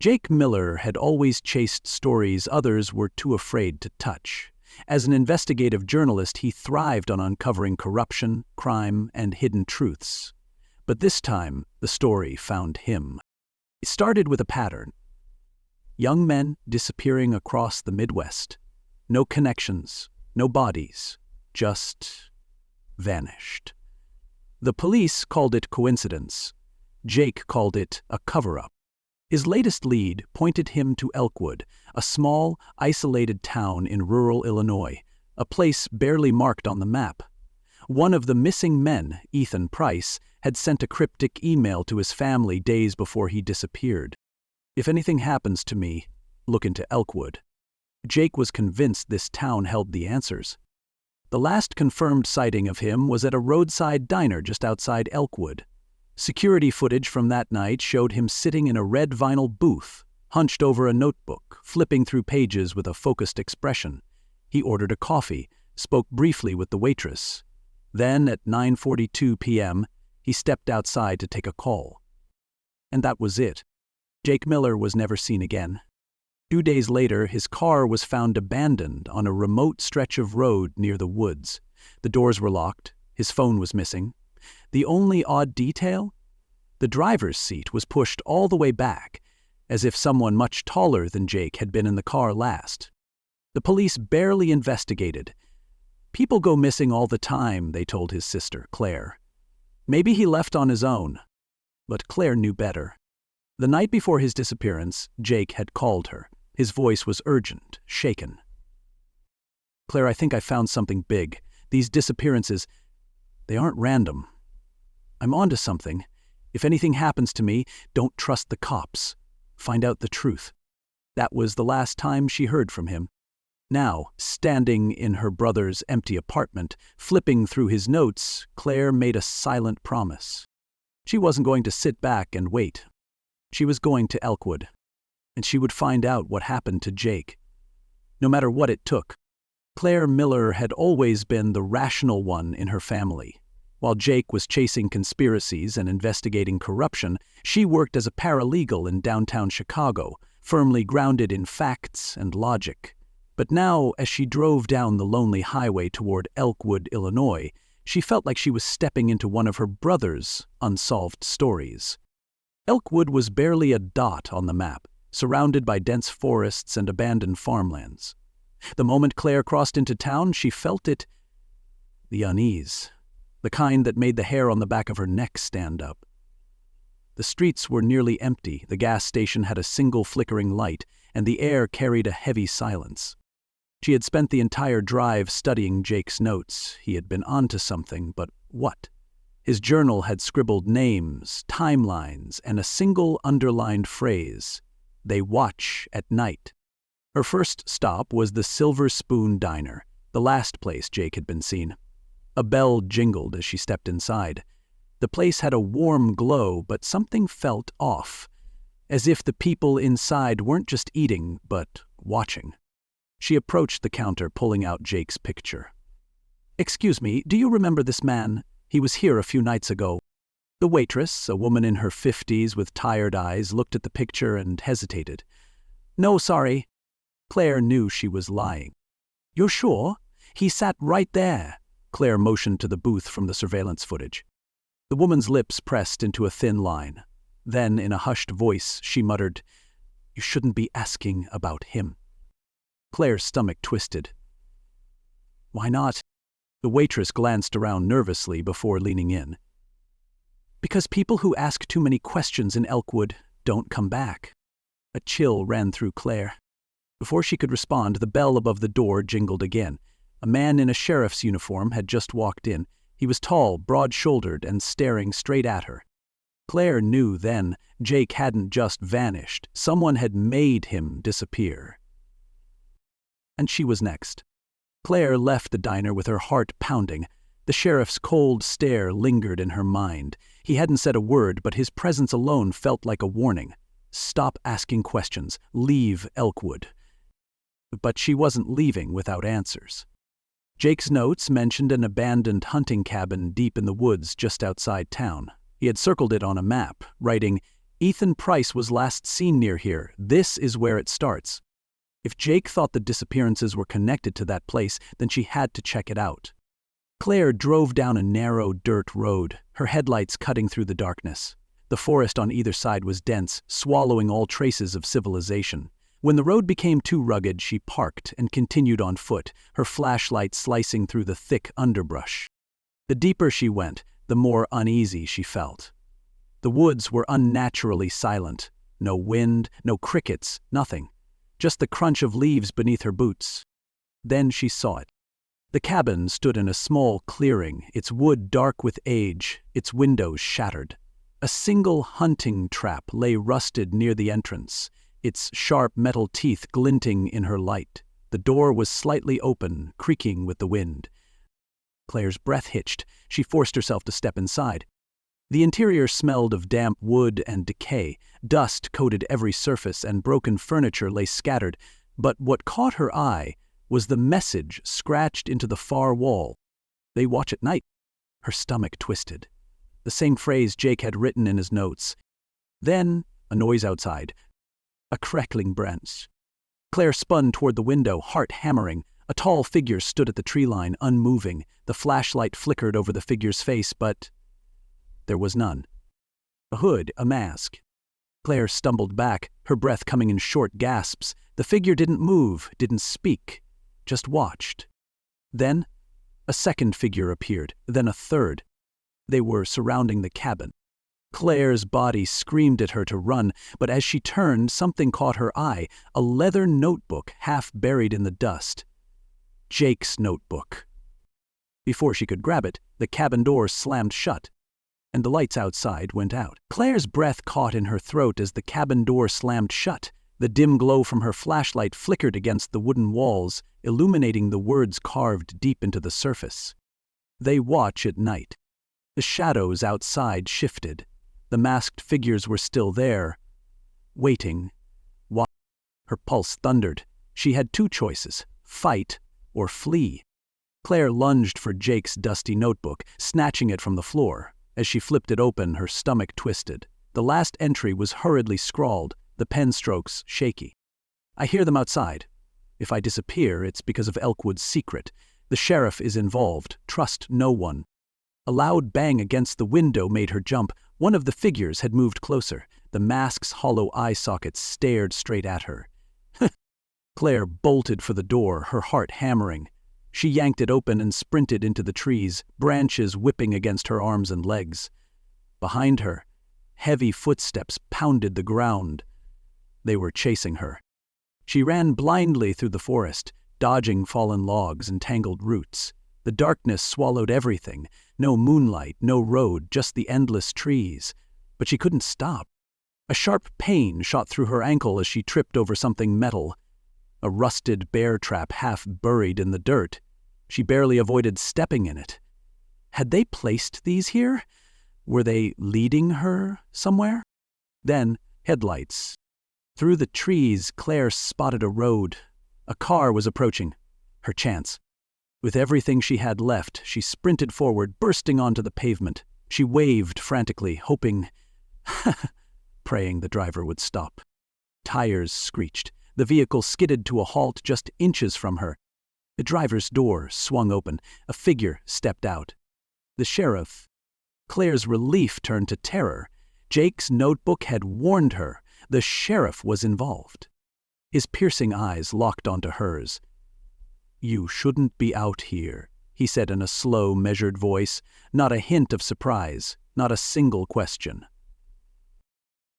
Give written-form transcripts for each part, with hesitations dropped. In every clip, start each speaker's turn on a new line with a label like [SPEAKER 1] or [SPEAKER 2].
[SPEAKER 1] Jake Miller had always chased stories others were too afraid to touch. As an investigative journalist, he thrived on uncovering corruption, crime, and hidden truths. But this time, the story found him. It started with a pattern. Young men disappearing across the Midwest. No connections, no bodies, just vanished. The police called it coincidence. Jake called it a cover-up. His latest lead pointed him to Elkwood, a small, isolated town in rural Illinois, a place barely marked on the map. One of the missing men, Ethan Price, had sent a cryptic email to his family days before he disappeared. "If anything happens to me, look into Elkwood." Jake was convinced this town held the answers. The last confirmed sighting of him was at a roadside diner just outside Elkwood. Security footage from that night showed him sitting in a red vinyl booth, hunched over a notebook, flipping through pages with a focused expression. He ordered a coffee, spoke briefly with the waitress. Then, at 9:42 p.m., he stepped outside to take a call. And that was it. Jake Miller was never seen again. 2 days later, his car was found abandoned on a remote stretch of road near the woods. The doors were locked. His phone was missing. The only odd detail? The driver's seat was pushed all the way back, as if someone much taller than Jake had been in the car last. The police barely investigated. "People go missing all the time," they told his sister, Claire. "Maybe he left on his own." But Claire knew better. The night before his disappearance, Jake had called her. His voice was urgent, shaken. "Claire, I think I found something big. These disappearances, they aren't random. I'm onto something. If anything happens to me, don't trust the cops. Find out the truth." That was the last time she heard from him. Now, standing in her brother's empty apartment, flipping through his notes, Claire made a silent promise. She wasn't going to sit back and wait. She was going to Elkwood, and she would find out what happened to Jake. No matter what it took. Claire Miller had always been the rational one in her family. While Jake was chasing conspiracies and investigating corruption, she worked as a paralegal in downtown Chicago, firmly grounded in facts and logic. But now, as she drove down the lonely highway toward Elkwood, Illinois, she felt like she was stepping into one of her brother's unsolved stories. Elkwood was barely a dot on the map, surrounded by dense forests and abandoned farmlands. The moment Claire crossed into town, she felt it, the unease, the kind that made the hair on the back of her neck stand up. The streets were nearly empty, the gas station had a single flickering light, and the air carried a heavy silence. She had spent the entire drive studying Jake's notes. He had been onto something, but what? His journal had scribbled names, timelines, and a single underlined phrase: "They watch at night." Her first stop was the Silver Spoon Diner, the last place Jake had been seen. A bell jingled as she stepped inside. The place had a warm glow, but something felt off, as if the people inside weren't just eating, but watching. She approached the counter, pulling out Jake's picture. "Excuse me, do you remember this man? He was here a few nights ago." The waitress, a woman in her 50s with tired eyes, looked at the picture and hesitated. "No, sorry." Claire knew she was lying. "You're sure? He sat right there." Claire motioned to the booth from the surveillance footage. The woman's lips pressed into a thin line. Then, in a hushed voice, she muttered, "You shouldn't be asking about him." Claire's stomach twisted. "Why not?" The waitress glanced around nervously before leaning in. "Because people who ask too many questions in Elkwood don't come back." A chill ran through Claire. Before she could respond, the bell above the door jingled again. A man in a sheriff's uniform had just walked in. He was tall, broad-shouldered, and staring straight at her. Claire knew then Jake hadn't just vanished. Someone had made him disappear. And she was next. Claire left the diner with her heart pounding. The sheriff's cold stare lingered in her mind. He hadn't said a word, but his presence alone felt like a warning. Stop asking questions. Leave Elkwood. But she wasn't leaving without answers. Jake's notes mentioned an abandoned hunting cabin deep in the woods just outside town. He had circled it on a map, writing, Ethan Price was last seen near here. This is where it starts. If Jake thought the disappearances were connected to that place, then she had to check it out. Claire drove down a narrow dirt road, her headlights cutting through the darkness. The forest on either side was dense, swallowing all traces of civilization. When the road became too rugged, she parked and continued on foot, her flashlight slicing through the thick underbrush. The deeper she went, the more uneasy she felt. The woods were unnaturally silent. No wind, no crickets, nothing. Just the crunch of leaves beneath her boots. Then she saw it. The cabin stood in a small clearing, its wood dark with age, its windows shattered. A single hunting trap lay rusted near the entrance, its sharp metal teeth glinting in her light. The door was slightly open, creaking with the wind. Claire's breath hitched. She forced herself to step inside. The interior smelled of damp wood and decay. Dust coated every surface and broken furniture lay scattered, but what caught her eye was the message scratched into the far wall. "They watch at night." Her stomach twisted. The same phrase Jake had written in his notes. Then, a noise outside. A crackling branch. Claire spun toward the window, heart hammering. A tall figure stood at the tree line, unmoving. The flashlight flickered over the figure's face, but there was none. A hood, a mask. Claire stumbled back, her breath coming in short gasps. The figure didn't move, didn't speak, just watched. Then, a second figure appeared, then a third. They were surrounding the cabin. Claire's body screamed at her to run, but as she turned, something caught her eye, a leather notebook half buried in the dust. Jake's notebook. Before she could grab it, the cabin door slammed shut, and the lights outside went out. Claire's breath caught in her throat as the cabin door slammed shut. The dim glow from her flashlight flickered against the wooden walls, illuminating the words carved deep into the surface. "They watch at night." The shadows outside shifted. The masked figures were still there, waiting. Her pulse thundered. She had two choices, fight or flee. Claire lunged for Jake's dusty notebook, snatching it from the floor. As she flipped it open, her stomach twisted. The last entry was hurriedly scrawled, the pen strokes shaky. "I hear them outside. If I disappear, it's because of Elkwood's secret. The sheriff is involved. Trust no one." A loud bang against the window made her jump. One of the figures had moved closer. The mask's hollow eye sockets stared straight at her. Claire bolted for the door, her heart hammering. She yanked it open and sprinted into the trees, branches whipping against her arms and legs. Behind her, heavy footsteps pounded the ground. They were chasing her. She ran blindly through the forest, dodging fallen logs and tangled roots. The darkness swallowed everything. No moonlight, no road, just the endless trees. But she couldn't stop. A sharp pain shot through her ankle as she tripped over something metal. A rusted bear trap half buried in the dirt. She barely avoided stepping in it. Had they placed these here? Were they leading her somewhere? Then, headlights. Through the trees, Claire spotted a road. A car was approaching. Her chance. With everything she had left, she sprinted forward, bursting onto the pavement. She waved frantically, hoping, praying the driver would stop. Tires screeched. The vehicle skidded to a halt just inches from her. The driver's door swung open. A figure stepped out. The sheriff. Claire's relief turned to terror. Jake's notebook had warned her. The sheriff was involved. His piercing eyes locked onto hers. "You shouldn't be out here," he said in a slow, measured voice, not a hint of surprise, not a single question.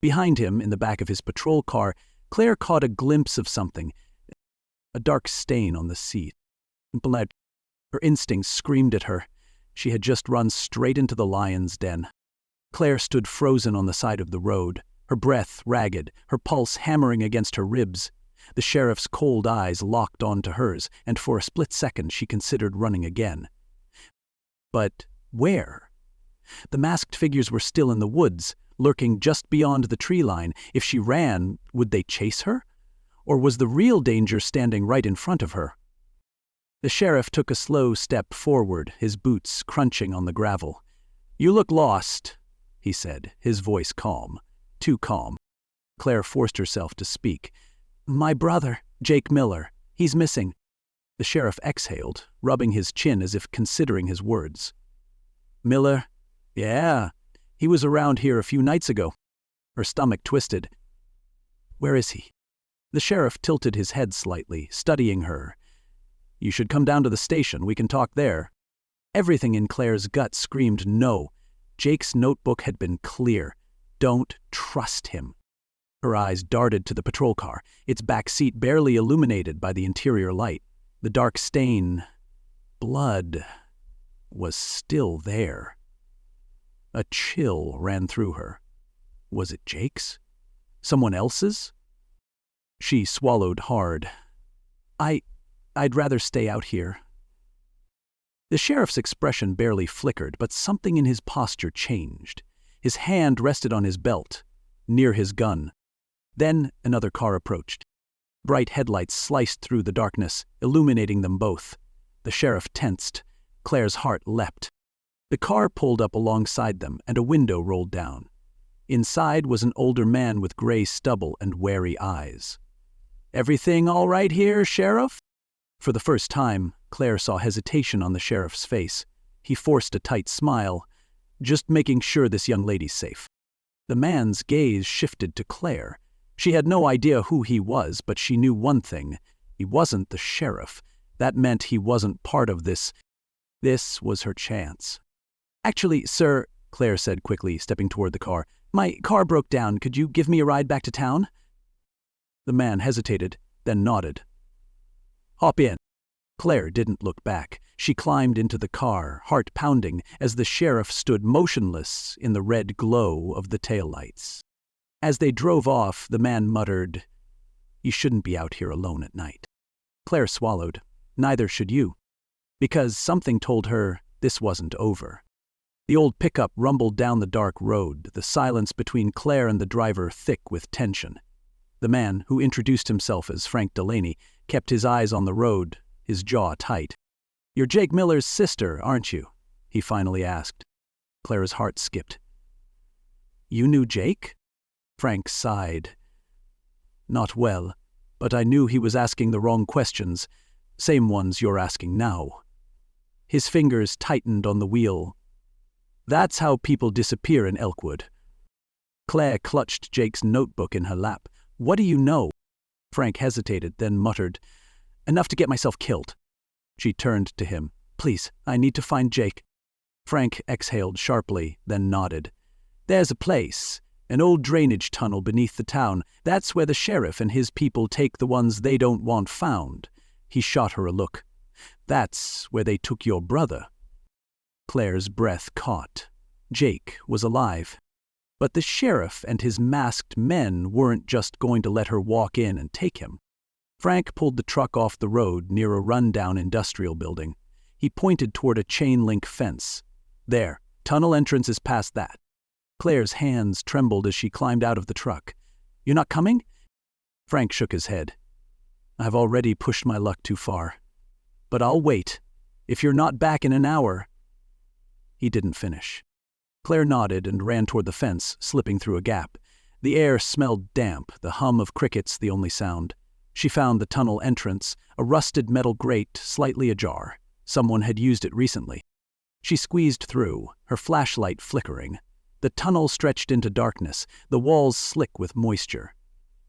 [SPEAKER 1] Behind him, in the back of his patrol car, Claire caught a glimpse of something, a dark stain on the seat. Her instincts screamed at her. She had just run straight into the lion's den. Claire stood frozen on the side of the road, her breath ragged, her pulse hammering against her ribs. The sheriff's cold eyes locked onto hers, and for a split second she considered running again. But where? The masked figures were still in the woods, lurking just beyond the tree line. If she ran, would they chase her? Or was the real danger standing right in front of her? The sheriff took a slow step forward, his boots crunching on the gravel. "You look lost," he said, his voice calm. too calm. Claire forced herself to speak. "My brother, Jake Miller. He's missing." The sheriff exhaled, rubbing his chin as if considering his words. "Miller? Yeah, he was around here a few nights ago." Her stomach twisted. "Where is he?" The sheriff tilted his head slightly, studying her. "You should come down to the station. We can talk there." Everything in Claire's gut screamed no. Jake's notebook had been clear. Don't trust him. Her eyes darted to the patrol car, its back seat barely illuminated by the interior light. The dark stain, blood, was still there. A chill ran through her. Was it Jake's? Someone else's? She swallowed hard. I'd rather stay out here." The sheriff's expression barely flickered, but something in his posture changed. His hand rested on his belt, near his gun. Then another car approached. Bright headlights sliced through the darkness, illuminating them both. The sheriff tensed. Claire's heart leapt. The car pulled up alongside them, and a window rolled down. Inside was an older man with gray stubble and wary eyes. "Everything all right here, Sheriff?" For the first time, Claire saw hesitation on the sheriff's face. He forced a tight smile, "Just making sure this young lady's safe." The man's gaze shifted to Claire. She had no idea who he was, but she knew one thing. He wasn't the sheriff. That meant he wasn't part of this. This was her chance. "Actually, sir," Claire said quickly, stepping toward the car, "my car broke down. Could you give me a ride back to town?" The man hesitated, then nodded. "Hop in." Claire didn't look back. She climbed into the car, heart pounding, as the sheriff stood motionless in the red glow of the taillights. As they drove off, the man muttered, "You shouldn't be out here alone at night." Claire swallowed. Neither should you. Because something told her this wasn't over. The old pickup rumbled down the dark road, the silence between Claire and the driver thick with tension. The man, who introduced himself as Frank Delaney, kept his eyes on the road, his jaw tight. "You're Jake Miller's sister, aren't you?" he finally asked. Claire's heart skipped. "You knew Jake?" Frank sighed. "Not well, but I knew he was asking the wrong questions, same ones you're asking now." His fingers tightened on the wheel. "That's how people disappear in Elkwood." Claire clutched Jake's notebook in her lap. "What do you know?" Frank hesitated, then muttered, "Enough to get myself killed." She turned to him. "Please, I need to find Jake." Frank exhaled sharply, then nodded. "There's a place, an old drainage tunnel beneath the town. That's where the sheriff and his people take the ones they don't want found." He shot her a look. "That's where they took your brother." Claire's breath caught. Jake was alive. But the sheriff and his masked men weren't just going to let her walk in and take him. Frank pulled the truck off the road near a rundown industrial building. He pointed toward a chain-link fence. "There, tunnel entrance is past that." Claire's hands trembled as she climbed out of the truck. "You're not coming?" Frank shook his head. "I've already pushed my luck too far. But I'll wait. If you're not back in an hour—" He didn't finish. Claire nodded and ran toward the fence, slipping through a gap. The air smelled damp, the hum of crickets the only sound. She found the tunnel entrance, a rusted metal grate slightly ajar. Someone had used it recently. She squeezed through, her flashlight flickering. The tunnel stretched into darkness, the walls slick with moisture.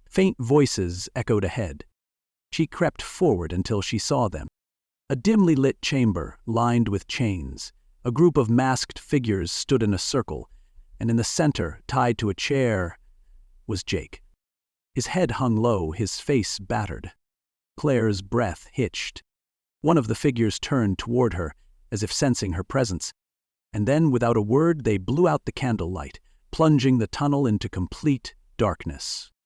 [SPEAKER 1] Faint voices echoed ahead. She crept forward until she saw them. A dimly lit chamber, lined with chains. A group of masked figures stood in a circle, and in the center, tied to a chair, was Jake. His head hung low, his face battered. Claire's breath hitched. One of the figures turned toward her, as if sensing her presence, and then, without a word, they blew out the candlelight, plunging the tunnel into complete darkness.